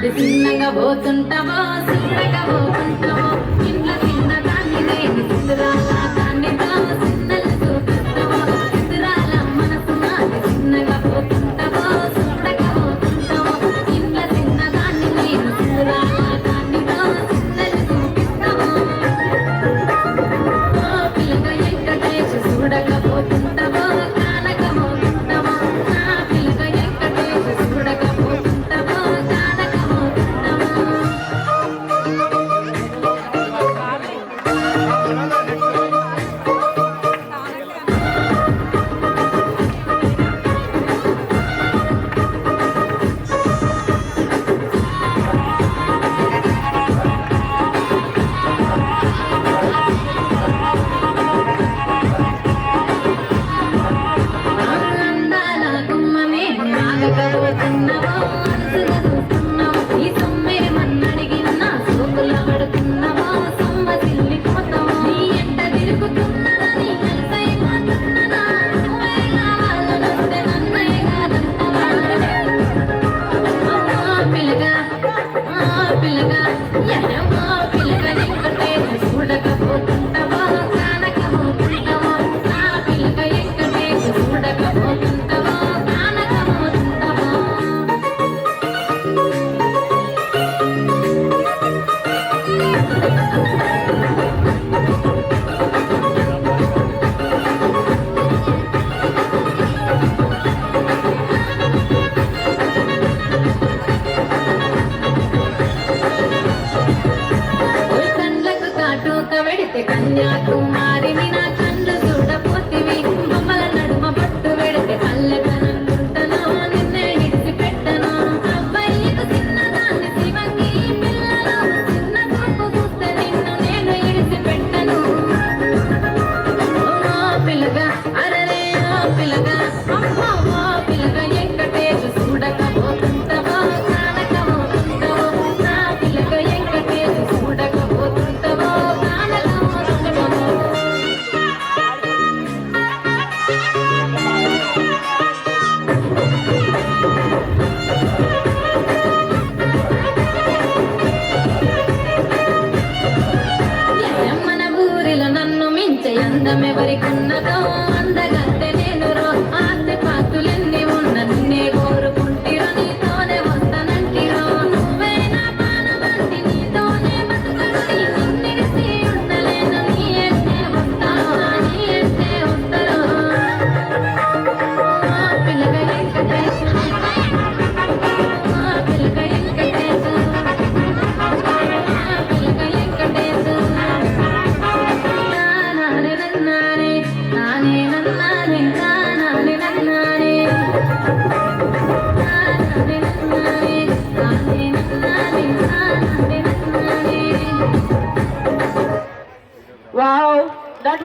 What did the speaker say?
చిన్నగా పోతుంటావో చిన్నగా పోతుంటావో ఇంట్లో చిన్న దాన్ని నేను చిత్రాల దాన్నితో చిన్నలు చూపిస్తావో చిత్రాల మనసు నాది చిన్నగా పోతుంటావో చిన్నగా పోతుంటావో ఇంట్లో చిన్న దాన్ని నేను చిత్రాల దాన్నితో చిన్నలు చూపిస్తావో పిల్లగా వెంకటేశ చూడకపోతుంటావో కానకపోతుంటావో నా పిల్లగా వెంకటేశ చూడకపోతుంటావో వెడితే కన్యాకుమారిని నా కళ్ళు చూడపోతివి బొమ్మల నడుమ పట్టు వెడితే పల్లెతనంటుంటను నిన్నే ఇడిచి పెట్టను అబ్బాయికు చిన్నదాన్ని శివంగి పిల్లలు చిన్న చూపు చూస్తే నిన్ను నేను ఇడిచి పెట్టను పిల్లగా అరరే పిల్లగా అమ్మో పిల్లగా వెంకటేశ చూడకపోతుంటావో కానకపోతుంటావో నా పిల్లగా వెంకటేశ చూడకపోతుంటావో నన్ను మించే అందమెవరికున్నదో అందగత్తె నేను రో ఆస్తి పాస్తులెన్ని ఉన్న నిన్నే కోరుకుంటిరో నీతోనే వస్తానంటిరో నువ్వే నా పానమంటి నీతోనే బతుకంటి నిన్నిడిసి ఉండలేను నీ ఎట్టే వస్తాను నీ ఎట్టే వస్తారో పిల్లగా వెంకటేశ పిల్లగా వెంకటేశ పిల్లగా వెంకటేశ నానే